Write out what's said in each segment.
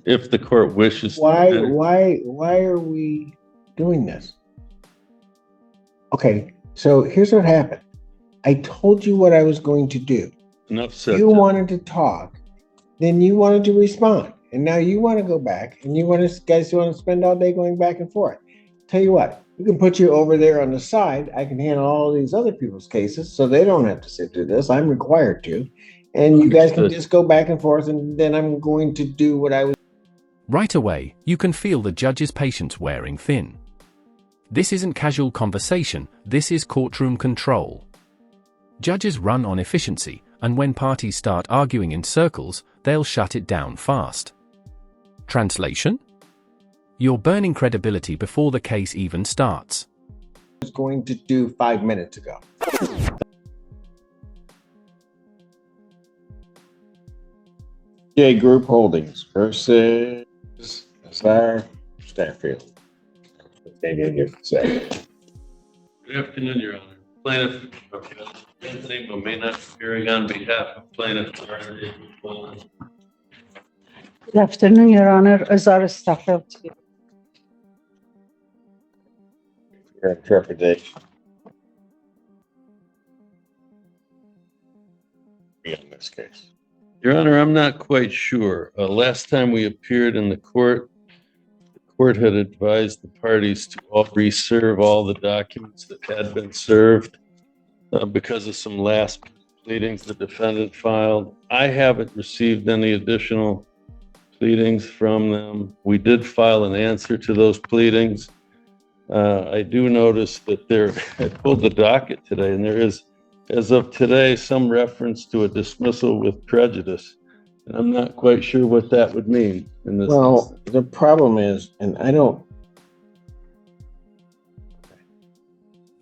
if the court wishes Why to. are we doing this? Okay, so here's what happened. I told you what I was going to do. Enough said. You wanted to talk, then you wanted to respond. And now you want to go back and you guys want to spend all day going back and forth. Tell you what, we can put you over there on the side. I can handle all these other people's cases so they don't have to sit through this. I'm required to. And you guys can just go back and forth, and then I'm going to do what I was. Right away, you can feel the judge's patience wearing thin. This isn't casual conversation, this is courtroom control. Judges run on efficiency, and when parties start arguing in circles, they'll shut it down fast. Translation? You're burning credibility before the case even starts. I was going to do 5 minutes ago. Group Holdings versus Stanfield. Good afternoon, Your Honor. Plaintiff Anthony may not be appearing on behalf of plaintiff. Good afternoon, Your Honor. Azara Stanfield. Your interpretation. In this case. Your Honor, I'm not quite sure. Last time we appeared in the court had advised the parties to reserve all the documents that had been served because of some last pleadings the defendant filed. I haven't received any additional pleadings from them. We did file an answer to those pleadings. I do notice that I pulled the docket today, and there is, as of today, some reference to a dismissal with prejudice. And I'm not quite sure what that would mean in this instance. The problem is, and I don't.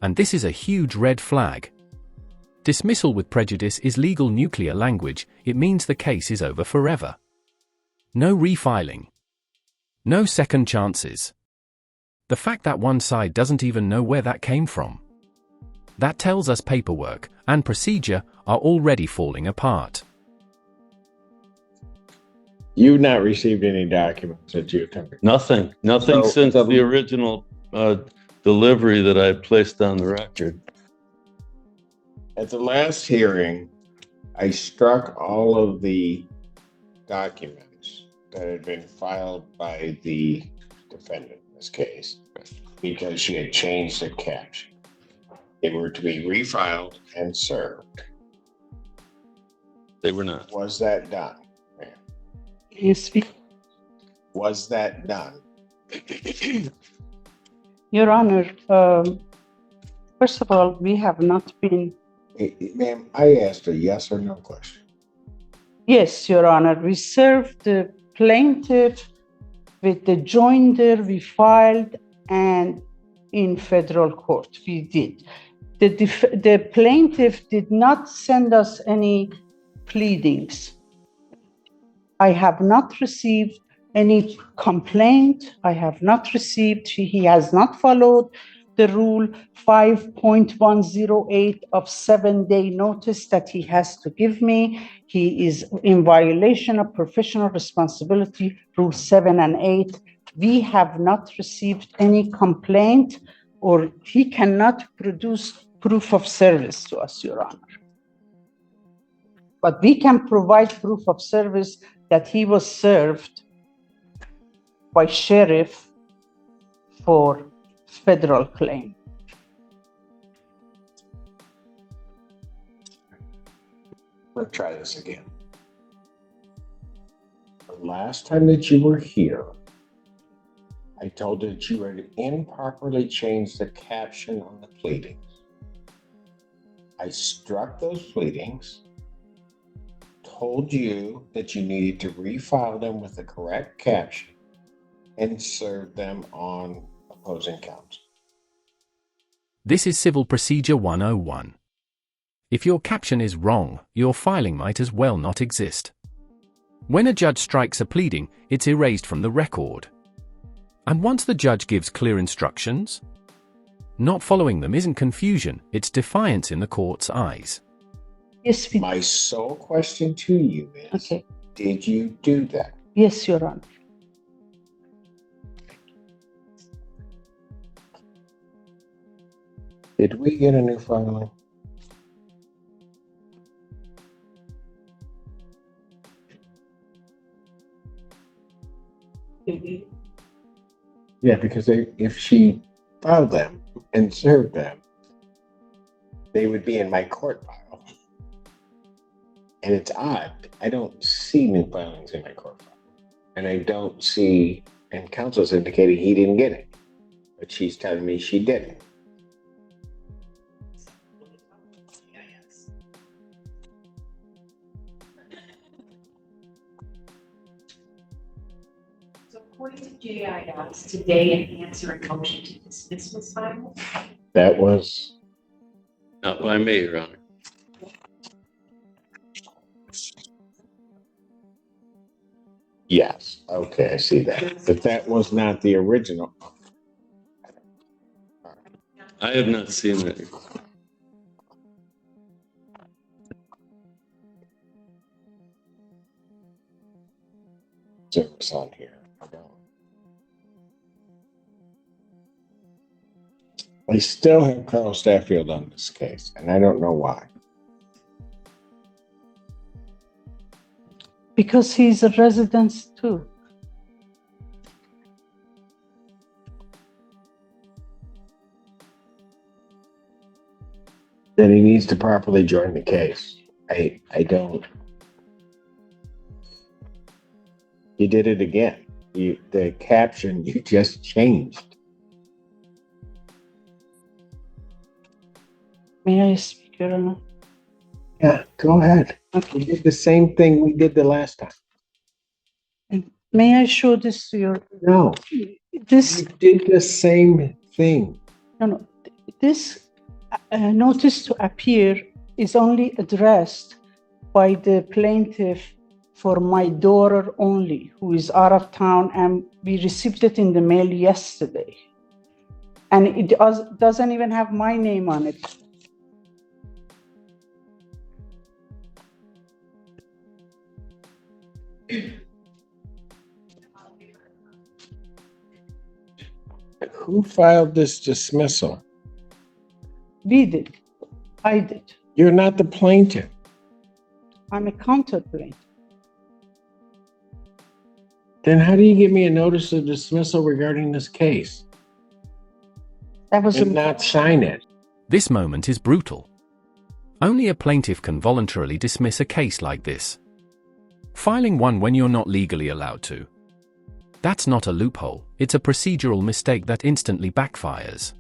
And this is a huge red flag. Dismissal with prejudice is legal nuclear language. It means the case is over forever. No refiling. No second chances. The fact that one side doesn't even know where that came from. That tells us paperwork and procedure are already falling apart. You've not received any documents that you attempted? Nothing since the original delivery that I placed on the record. At the last hearing, I struck all of the documents that had been filed by the defendant in this case because she had changed the caption. They were to be refiled and served. They were not. Was that done? Yes, Was that done? Your Honor, first of all, we have not been. Ma'am, I asked a yes or no question. Yes, Your Honor, we served the plaintiff with the joinder we filed and in federal court. We did. The plaintiff did not send us any pleadings. I have not received any complaint. I have not received, he has not followed the rule 5.108 of 7-day notice that he has to give me. He is in violation of professional responsibility, rule 7 and 8. We have not received any complaint, or he cannot produce proof of service to us, Your Honor. But we can provide proof of service that he was served by sheriff for federal claim. Let's try this again. The last time that you were here, I told you that you had improperly changed the caption on the pleadings. I struck those pleadings, told you that you needed to refile them with the correct caption and serve them on opposing counsel. This is Civil Procedure 101. If your caption is wrong, your filing might as well not exist. When a judge strikes a pleading, it's erased from the record. And once the judge gives clear instructions, not following them isn't confusion, it's defiance in the court's eyes. Yes, My sole question to you is, okay. Did you do that? Yes, Your Honor. Did we get a new filing? Yeah, because if she filed them and served them, they would be in my court file. And it's odd. I don't see new filings in my court file. And I don't see, and counsel's indicating he didn't get it. But she's telling me she didn't. So according to GIS, today an answer and motion to dismiss was filed. That was, Not by me, Your Honor. yes. Okay, I see that. But that was not the original. I have not seen it. Service on here. I don't. I still have Carl Stanfield on this case, and I don't know why. Because he's a resident too. Then he needs to properly join the case. I don't. You did it again. The caption you just changed. May I speak, Your Honor? Yeah, go ahead. Okay. We did the same thing we did the last time. May I show this to your, No, this, you did the same thing. no, this notice to appear is only addressed by the plaintiff for my daughter only, who is out of town, and we received it in the mail yesterday. And it doesn't even have my name on it. Who filed this dismissal? We did. I did. You're not the plaintiff. I'm a counterplaint. Then how do you give me a notice of dismissal regarding this case That was and not sign it? This moment is brutal. Only a plaintiff can voluntarily dismiss a case like this. Filing one when you're not legally allowed to. That's not a loophole, it's a procedural mistake that instantly backfires.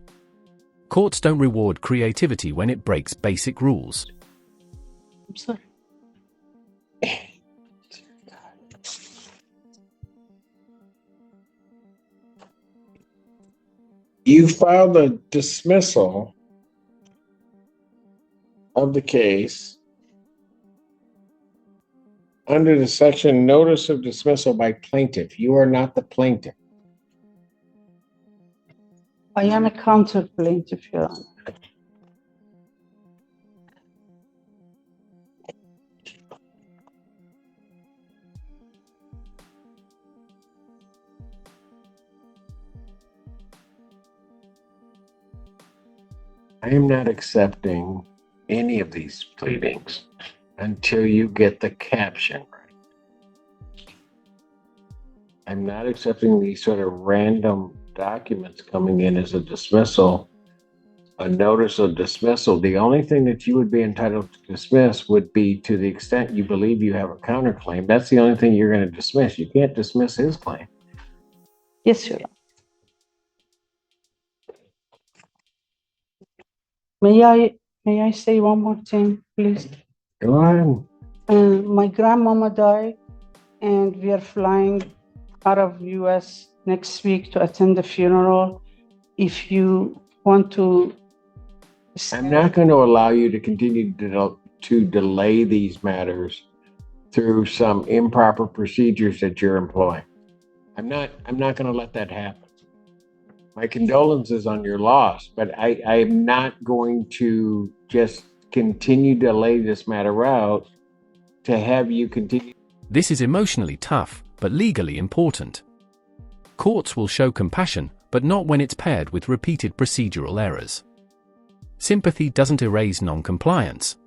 Courts don't reward creativity when it breaks basic rules. I'm sorry. You filed a dismissal of the case under the section notice of dismissal by plaintiff. You are not the plaintiff. I am a counterplaintiff, Your Honor. I am not accepting any of these pleadings until you get the caption right. I'm not accepting these sort of random documents coming in as a dismissal, a notice of dismissal. The only thing that you would be entitled to dismiss would be to the extent you believe you have a counterclaim. That's the only thing you're going to dismiss. You can't dismiss his claim. Yes, Your Honor. May I say one more thing, please? Go on. My grandmama died, and we are flying out of US next week to attend the funeral. If you want to... I'm not going to allow you to continue to delay these matters through some improper procedures that you're employing. I'm not going to let that happen. My condolences on your loss, but I am not going to just continue to lay this matter out to have you continue. This is emotionally tough, but legally important. Courts will show compassion, but not when it's paired with repeated procedural errors. Sympathy doesn't erase non-compliance.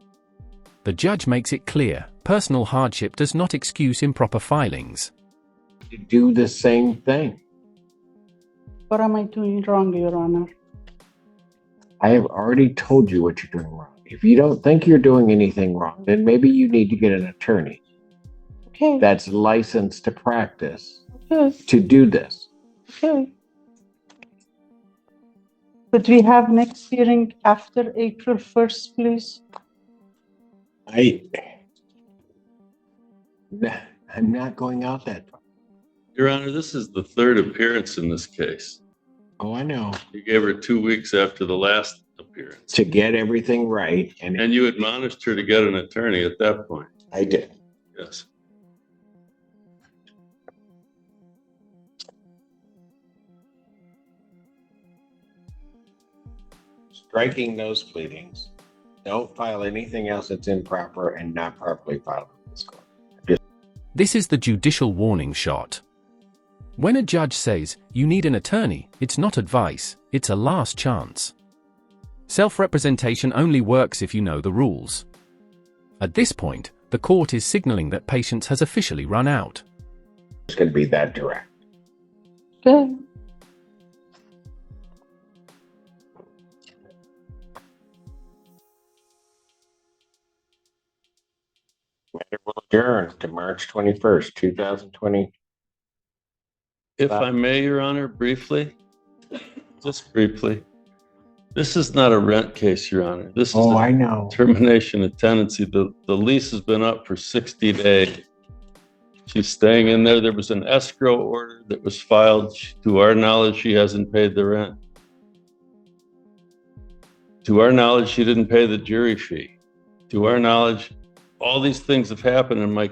The judge makes it clear, personal hardship does not excuse improper filings. To do the same thing. What am I doing wrong, Your Honor? I have already told you what you're doing wrong. If you don't think you're doing anything wrong, then maybe you need to get an attorney Okay. that's licensed to practice Okay. to do this. Okay. Could we have next hearing after April 1st, please? I'm not going out that far. Your Honor, this is the third appearance in this case. Oh, I know. You gave her 2 weeks after the last appearance. To get everything right, And you admonished her to get an attorney at that point. I did. Yes. Striking those pleadings. Don't file anything else that's improper and not properly filed in this court. This is the judicial warning shot. When a judge says, you need an attorney, it's not advice, it's a last chance. Self-representation only works if you know the rules. At this point, the court is signaling that patience has officially run out. It's going to be that direct. Okay. Matter will adjourn to March 21st, 2020. If I may, Your Honor, briefly, just briefly, this is not a rent case, Your Honor. This is Oh, a I know. termination of tenancy. The lease has been up for 60 days. She's staying in there. There was an escrow order that was filed. To our knowledge, she hasn't paid the rent. To our knowledge, she didn't pay the jury fee. To our knowledge, all these things have happened, and my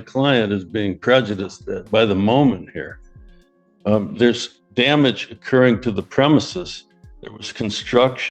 client is being prejudiced by the moment here. There's damage occurring to the premises. There was construction.